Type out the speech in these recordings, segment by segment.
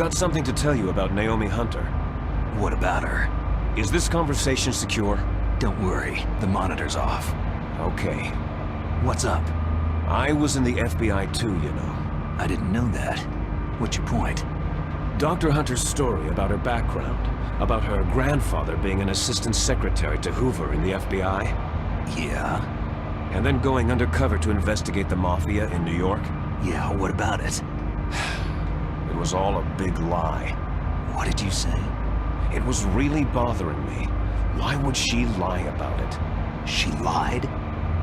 got something to tell you about Naomi Hunter. What about her? Is this conversation secure? Don't worry, the monitor's off. Okay. What's up? I was in the FBI too, you know. I didn't know that. What's your point? Dr. Hunter's story about her background, about her grandfather being an assistant secretary to Hoover in the FBI. Yeah? And then going undercover to investigate the Mafia in New York. Yeah, what about it? It was all a big lie. What did you say? It was really bothering me. Why would she lie about it? She lied?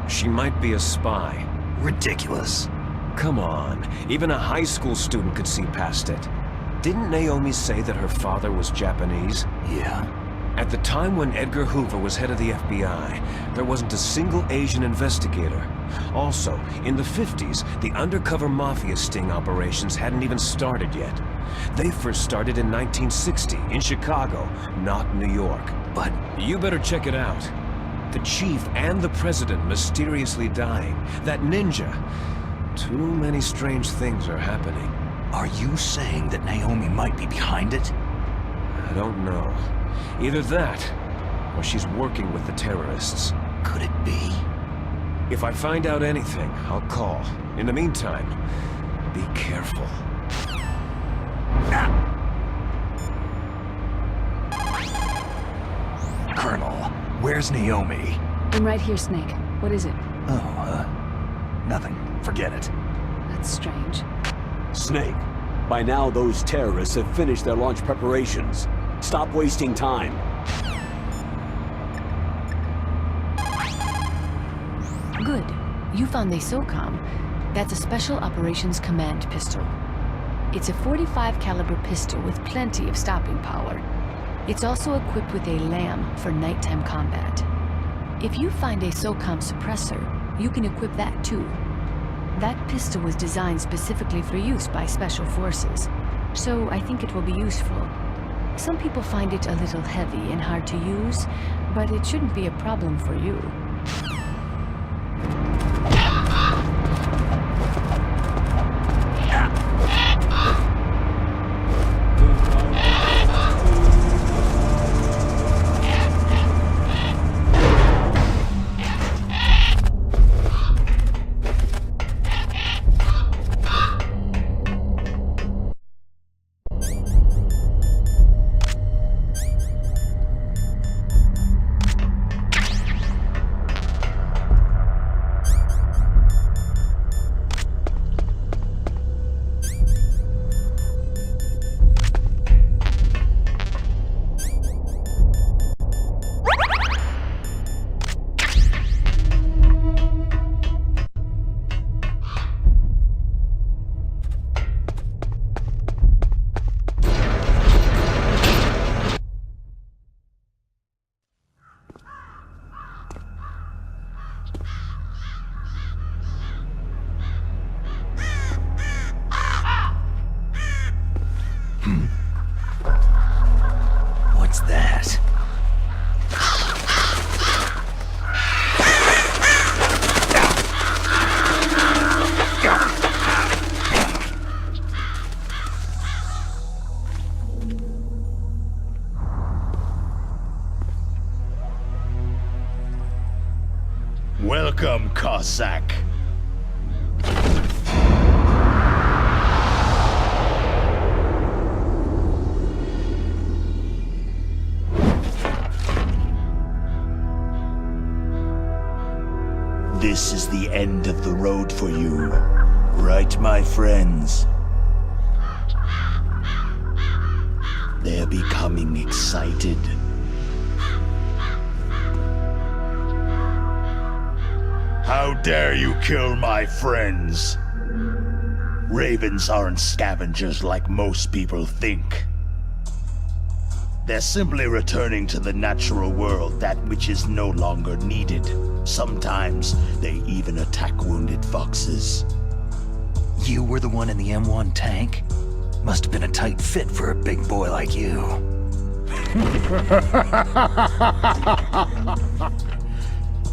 She might be a spy. Ridiculous. Come on, even a high school student could see past it. Didn't Naomi say that her father was Japanese? Yeah. At the time when Edgar Hoover was head of the FBI, there wasn't a single Asian investigator. Also, in the 50s, the undercover mafia sting operations hadn't even started yet. They first started in 1960, in Chicago, not New York. But you better check it out. The chief and the president mysteriously dying. That ninja. Too many strange things are happening. Are you saying that Naomi might be behind it? I don't know. Either that, or she's working with the terrorists. Could it be? If I find out anything, I'll call. In the meantime, be careful. Colonel, where's Naomi? I'm right here, Snake. What is it? Oh, nothing. Forget it. That's strange. Snake, by now those terrorists have finished their launch preparations. Stop wasting time. Good. You found the SOCOM. That's a Special Operations Command pistol. It's a .45 caliber pistol with plenty of stopping power. It's also equipped with a LAM for nighttime combat. If you find a SOCOM suppressor, you can equip that too. That pistol was designed specifically for use by Special Forces, so I think it will be useful. Some people find it a little heavy and hard to use, but it shouldn't be a problem for you. What's that? Welcome, Cossack. This is the end of the road for you, right, my friends? They're becoming excited. How dare you kill my friends? Ravens aren't scavengers like most people think. They're simply returning to the natural world, that which is no longer needed. Sometimes they even attack wounded foxes. You were the one in the M1 tank? Must have been a tight fit for a big boy like you.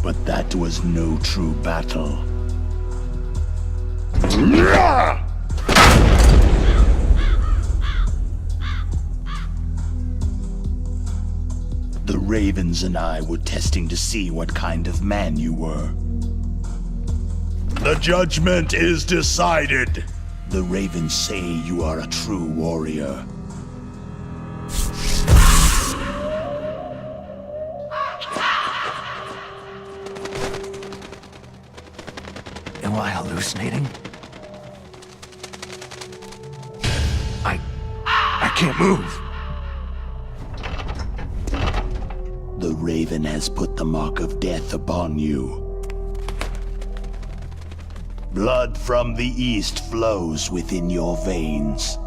But that was no true battle. The Ravens and I were testing to see what kind of man you were. The judgment is decided. The Ravens say you are a true warrior. Am I hallucinating? I can't move. The Raven has put the mark of death upon you. Blood from the east flows within your veins.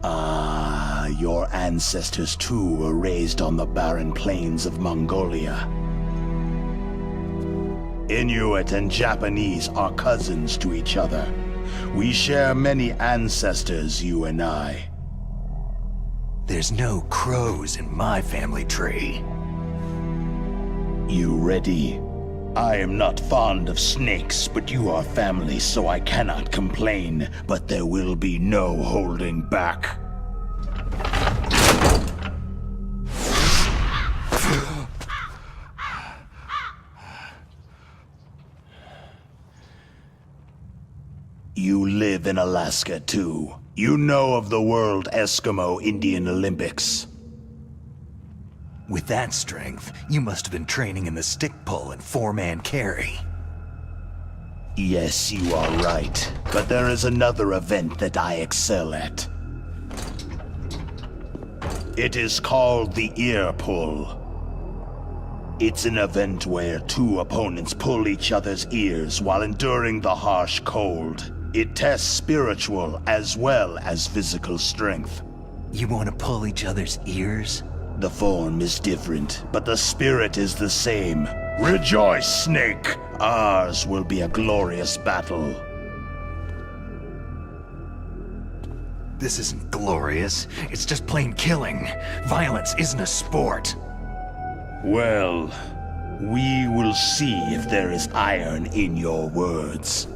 Ah, your ancestors too were raised on the barren plains of Mongolia. Inuit and Japanese are cousins to each other. We share many ancestors, you and I. There's no crows in my family tree. You ready? I am not fond of snakes, but you are family, so I cannot complain. But there will be no holding back. You live in Alaska, too. You know of the World Eskimo Indian Olympics. With that strength, you must have been training in the stick pull and four-man carry. Yes, you are right. But there is another event that I excel at. It is called the ear pull. It's an event where two opponents pull each other's ears while enduring the harsh cold. It tests spiritual as well as physical strength. You want to pull each other's ears? The form is different, but the spirit is the same. Rejoice, Snake! Ours will be a glorious battle. This isn't glorious. It's just plain killing. Violence isn't a sport. Well, we will see if there is iron in your words.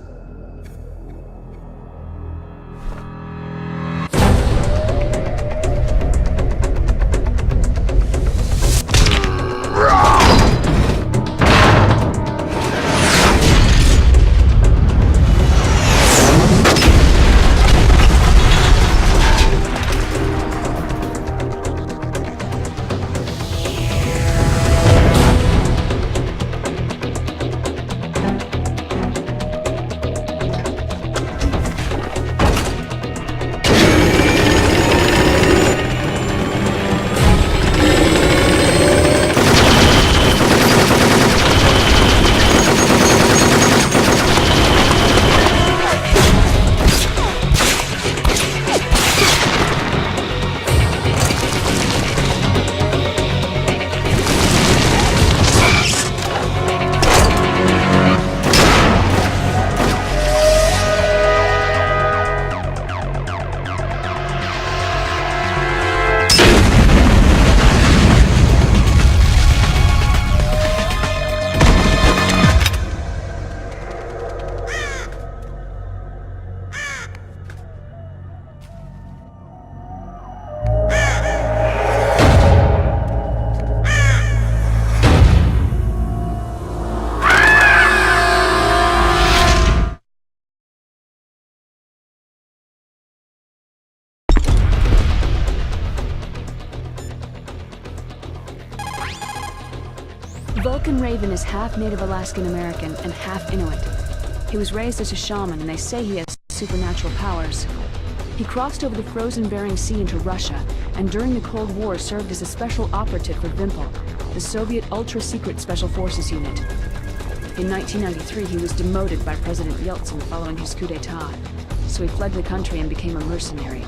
Vulcan Raven is half Native Alaskan American and half Inuit. He was raised as a shaman, and they say he has supernatural powers. He crossed over the frozen Bering Sea into Russia, and during the Cold War served as a special operative for Vimpel, the Soviet ultra-secret Special Forces unit. In 1993, he was demoted by President Yeltsin following his coup d'etat, so he fled the country and became a mercenary.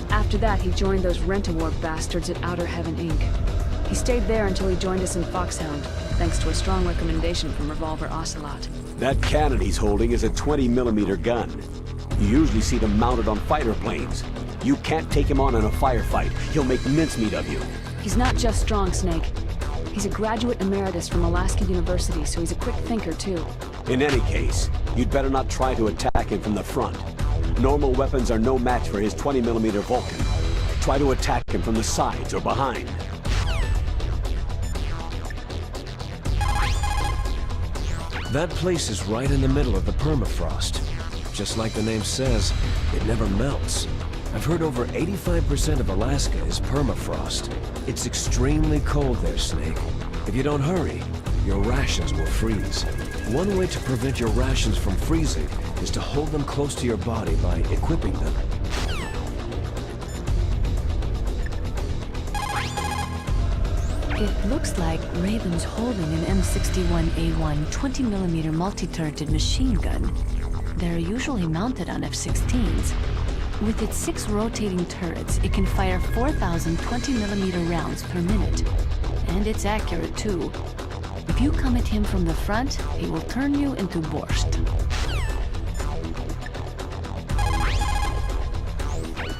After that, he joined those rent-a-war bastards at Outer Heaven, Inc. He stayed there until he joined us in Foxhound, thanks to a strong recommendation from Revolver Ocelot. That cannon he's holding is a 20mm gun. You usually see them mounted on fighter planes. You can't take him on in a firefight. He'll make mincemeat of you. He's not just strong, Snake. He's a graduate emeritus from Alaska University, so he's a quick thinker, too. In any case, you'd better not try to attack him from the front. Normal weapons are no match for his 20mm Vulcan. Try to attack him from the sides or behind. That place is right in the middle of the permafrost. Just like the name says, it never melts. I've heard over 85% of Alaska is permafrost. It's extremely cold there, Snake. If you don't hurry, your rations will freeze. One way to prevent your rations from freezing is to hold them close to your body by equipping them. It looks like Raven's holding an M61A1 20mm multi-turreted machine gun. They're usually mounted on F-16s. With its 6 rotating turrets, it can fire 4,000 20mm rounds per minute. And it's accurate, too. If you come at him from the front, he will turn you into borscht.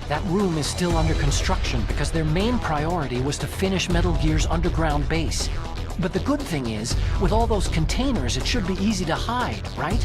That room is still under construction because their main priority was to finish Metal Gear's underground base. But the good thing is, with all those containers, it should be easy to hide, right?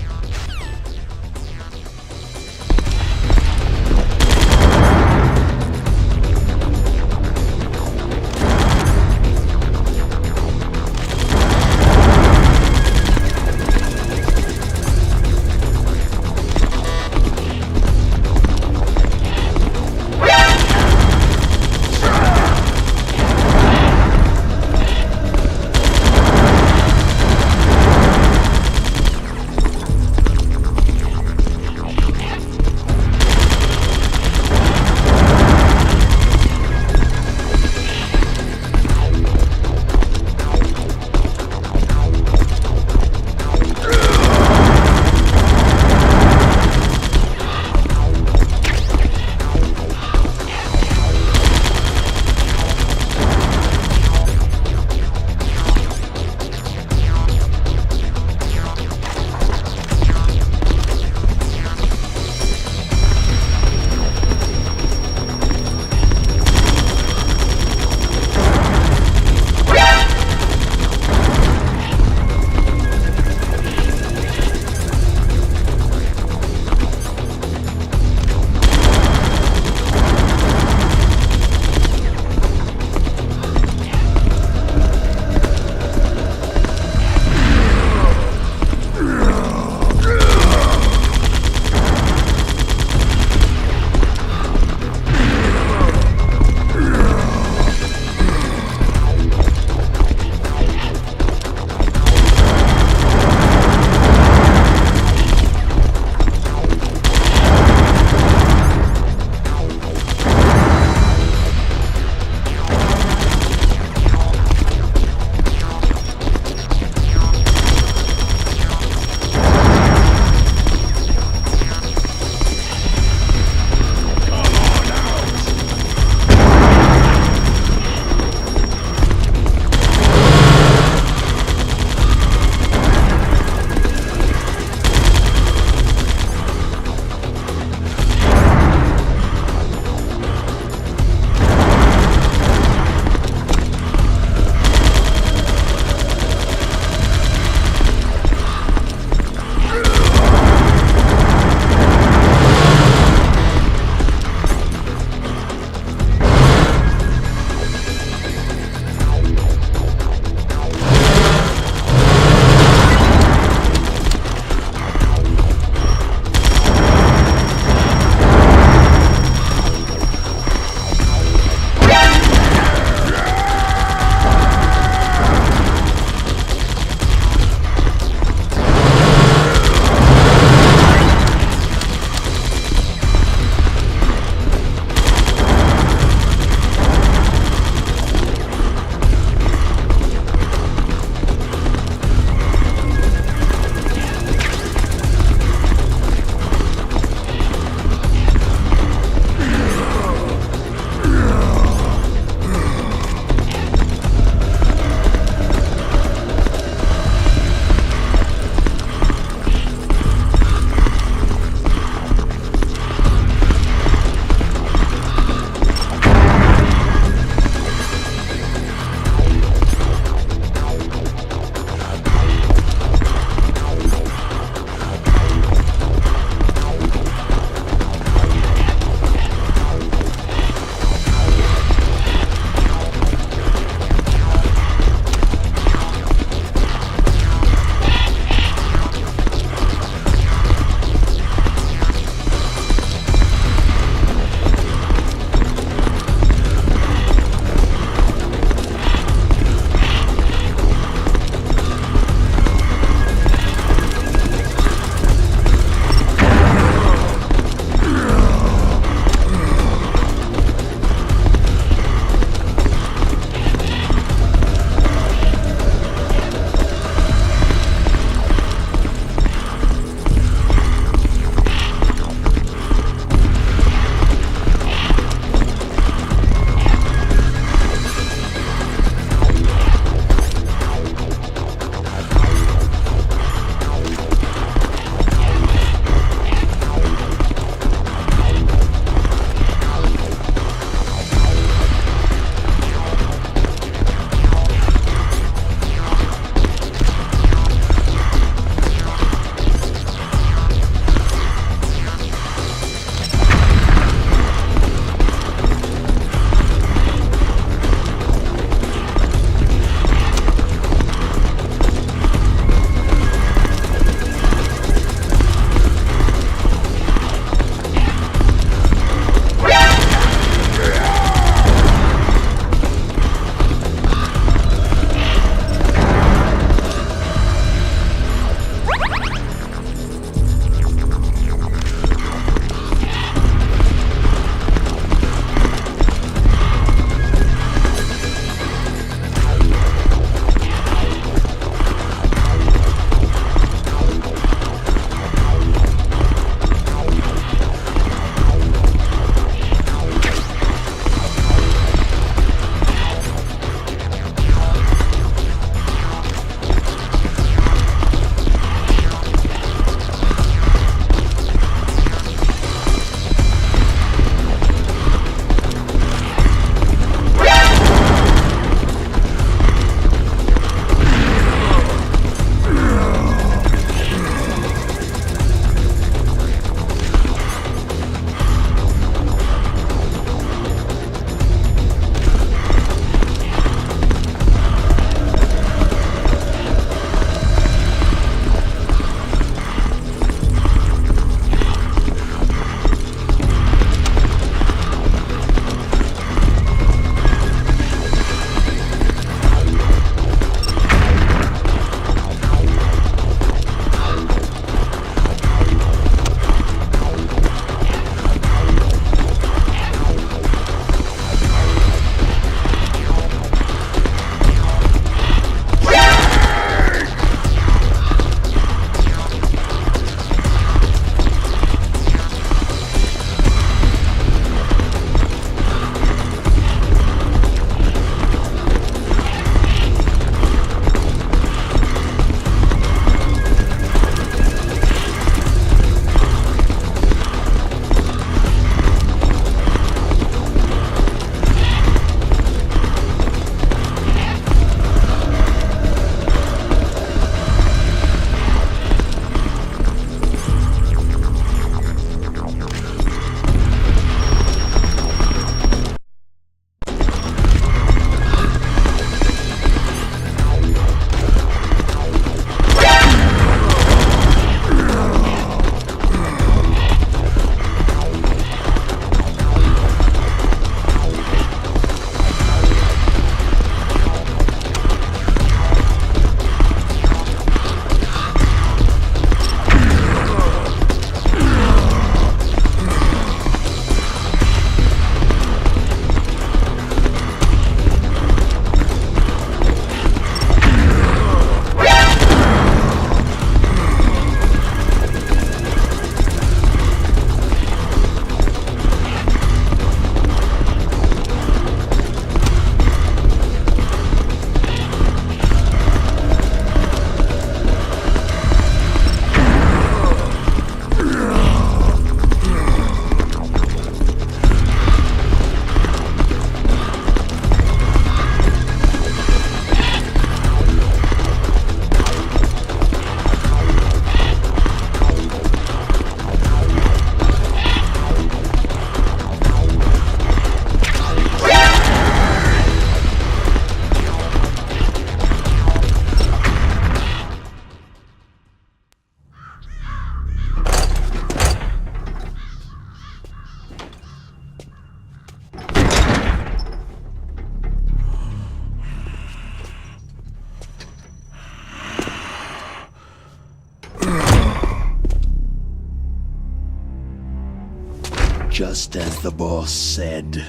Just as the boss said.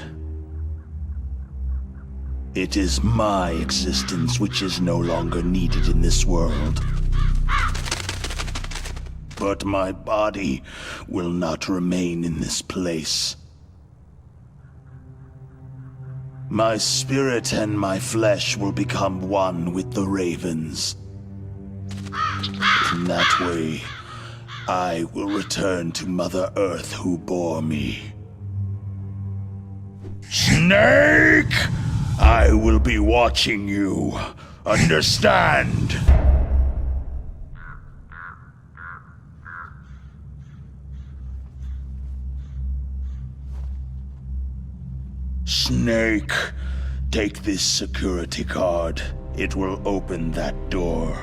It is my existence which is no longer needed in this world. But my body will not remain in this place. My spirit and my flesh will become one with the ravens. In that way, I will return to Mother Earth who bore me. Snake! I will be watching you. Understand? Snake, take this security card. It will open that door.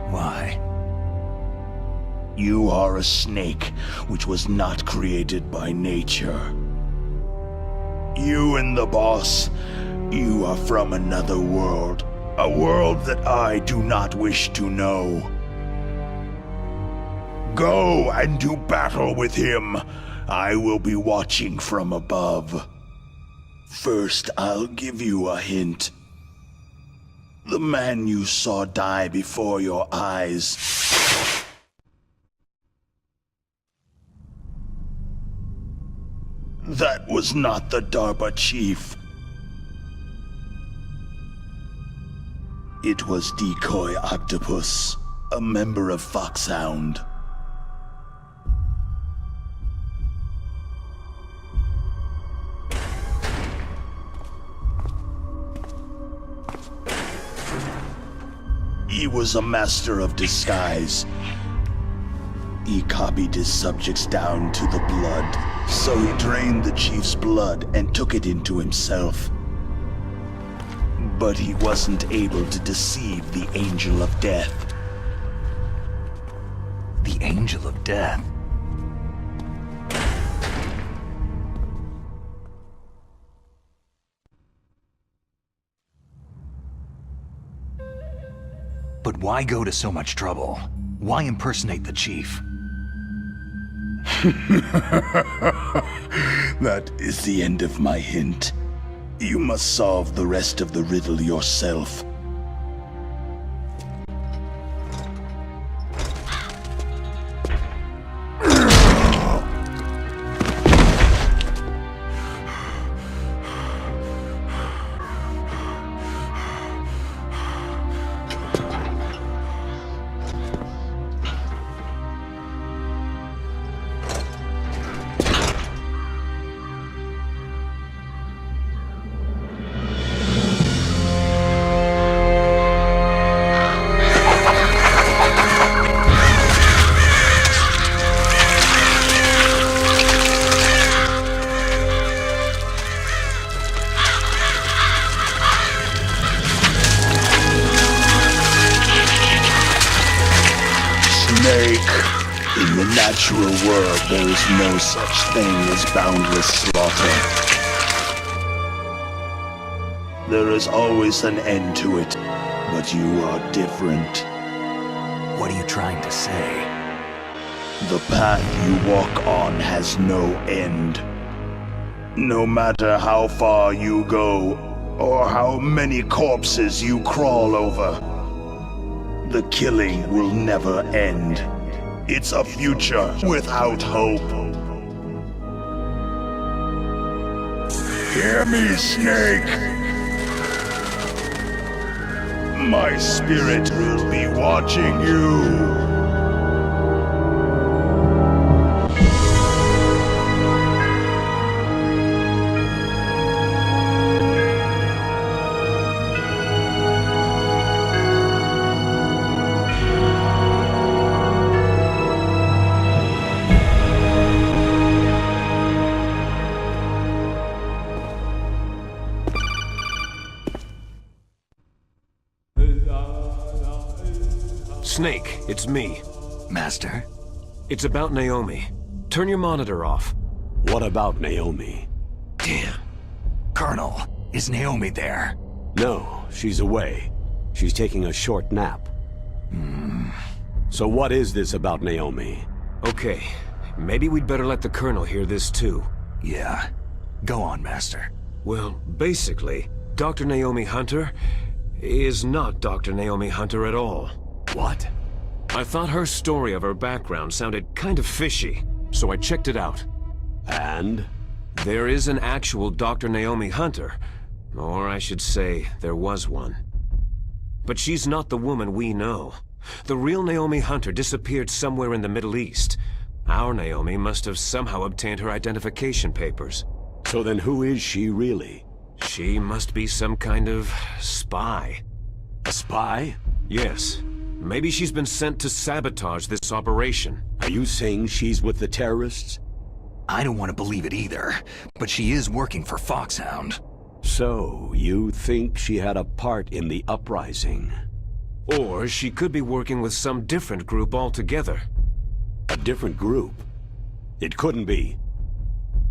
Why? You are a snake which was not created by nature. You and the boss, you are from another world. A world that I do not wish to know. Go and do battle with him. I will be watching from above. First, I'll give you a hint. The man you saw die before your eyes. That was not the DARPA chief. It was Decoy Octopus, a member of Foxhound. He was a master of disguise. He copied his subjects down to the blood, so he drained the chief's blood and took it into himself. But he wasn't able to deceive the Angel of Death. The Angel of Death? But why go to so much trouble? Why impersonate the chief? That is the end of my hint. You must solve the rest of the riddle yourself. In the natural world, there is no such thing as boundless slaughter. There is always an end to it, but you are different. What are you trying to say? The path you walk on has no end. No matter how far you go, or how many corpses you crawl over, the killing will never end. It's a future without hope. Hear me, Snake! My spirit will be watching you. Snake, it's me. Master? It's about Naomi. Turn your monitor off. What about Naomi? Damn. Colonel, is Naomi there? No, she's away. She's taking a short nap. So what is this about Naomi? Okay, maybe we'd better let the Colonel hear this too. Yeah. Go on, Master. Well, basically, Dr. Naomi Hunter is not Dr. Naomi Hunter at all. What? I thought her story of her background sounded kind of fishy, so I checked it out. And? There is an actual Dr. Naomi Hunter, or I should say, there was one. But she's not the woman we know. The real Naomi Hunter disappeared somewhere in the Middle East. Our Naomi must have somehow obtained her identification papers. So then who is she really? She must be some kind of spy. A spy? Yes. Maybe she's been sent to sabotage this operation. Are you saying she's with the terrorists? I don't want to believe it either, but she is working for Foxhound. So, you think she had a part in the uprising? Or she could be working with some different group altogether. A different group? It couldn't be.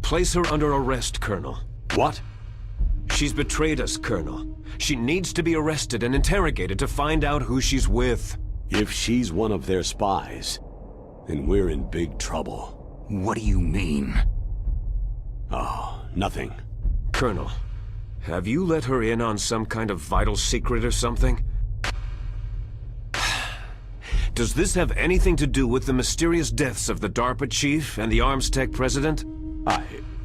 Place her under arrest, Colonel. What? She's betrayed us, Colonel. She needs to be arrested and interrogated to find out who she's with. If she's one of their spies, then we're in big trouble. What do you mean? Oh, nothing. Colonel, have you let her in on some kind of vital secret or something? Does this have anything to do with the mysterious deaths of the DARPA chief and the arms tech president?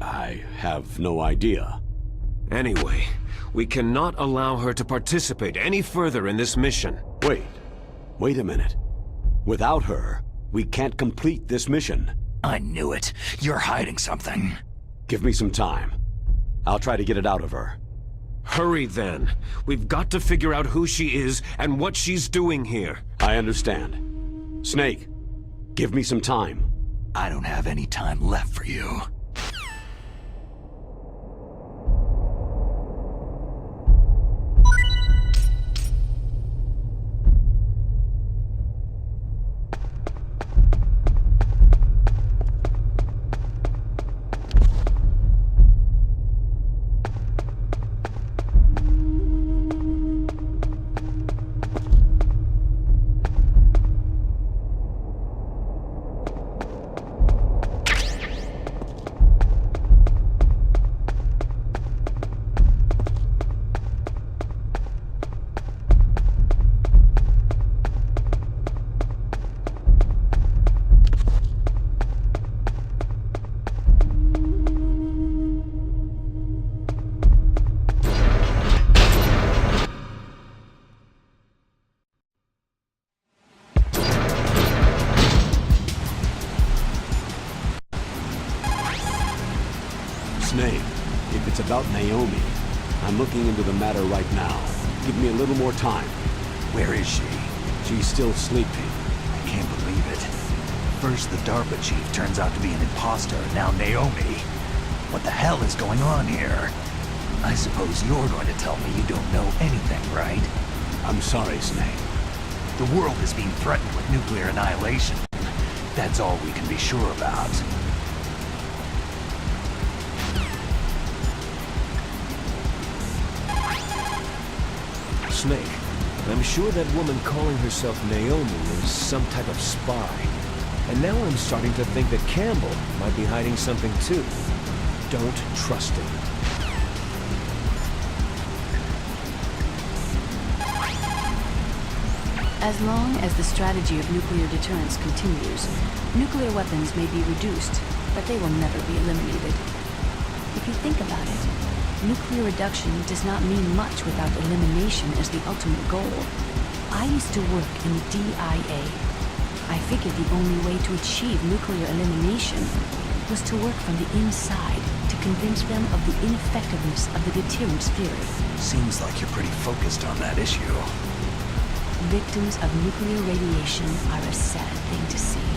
I have no idea. Anyway, we cannot allow her to participate any further in this mission. Wait a minute. Without her, we can't complete this mission. I knew it. You're hiding something. Give me some time. I'll try to get it out of her. Hurry then. We've got to figure out who she is and what she's doing here. I understand. Snake, give me some time. I don't have any time left for you. Snake, if it's about Naomi, I'm looking into the matter right now. Give me a little more time. Where is she? She's still sleeping. I can't believe it. First the DARPA chief turns out to be an imposter, now Naomi. What the hell is going on here? I suppose you're going to tell me you don't know anything, right? I'm sorry, Snake. The world is being threatened with nuclear annihilation. That's all we can be sure about. Snake, I'm sure that woman calling herself Naomi is some type of spy. And now I'm starting to think that Campbell might be hiding something too. Don't trust him. As long as the strategy of nuclear deterrence continues, nuclear weapons may be reduced, but they will never be eliminated. If you think about it, nuclear reduction does not mean much without elimination as the ultimate goal. I used to work in the DIA. I figured the only way to achieve nuclear elimination was to work from the inside to convince them of the ineffectiveness of the deterrence theory. Seems like you're pretty focused on that issue. Victims of nuclear radiation are a sad thing to see.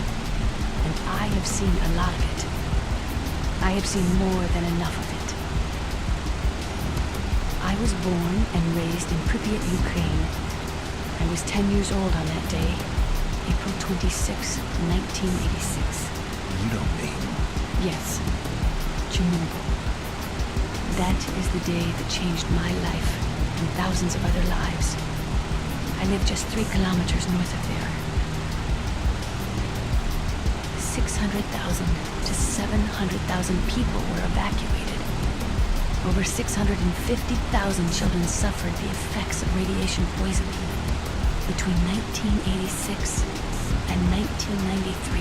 And I have seen a lot of it. I have seen more than enough of it. I was born and raised in Pripyat, Ukraine. I was 10 years old on that day, April 26, 1986. You don't mean... Yes, Chernobyl. That is the day that changed my life and thousands of other lives. I live just 3 kilometers north of there. 600,000 to 700,000 people were evacuated. Over 650,000 children suffered the effects of radiation poisoning. Between 1986 and 1993,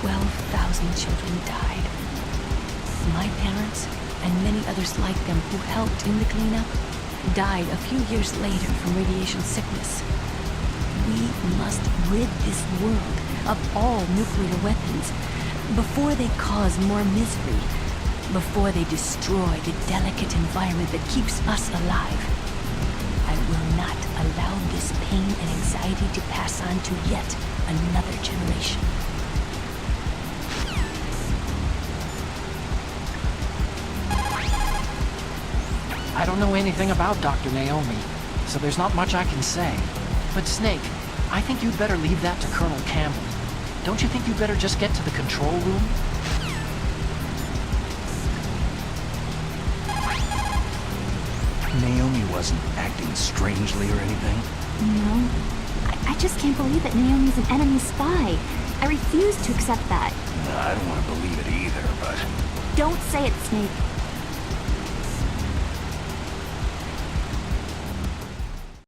12,000 children died. My parents, and many others like them who helped in the cleanup, died a few years later from radiation sickness. We must rid this world of all nuclear weapons before they cause more misery, before they destroy the delicate environment that keeps us alive. I will not allow this pain and anxiety to pass on to yet another generation. I don't know anything about Dr. Naomi, so there's not much I can say. But Snake, I think you'd better leave that to Colonel Campbell. Don't you think you'd better just get to the control room? Naomi wasn't acting strangely or anything? No. I just can't believe that Naomi's an enemy spy. I refuse to accept that. I don't want to believe it either, but... Don't say it, Snake.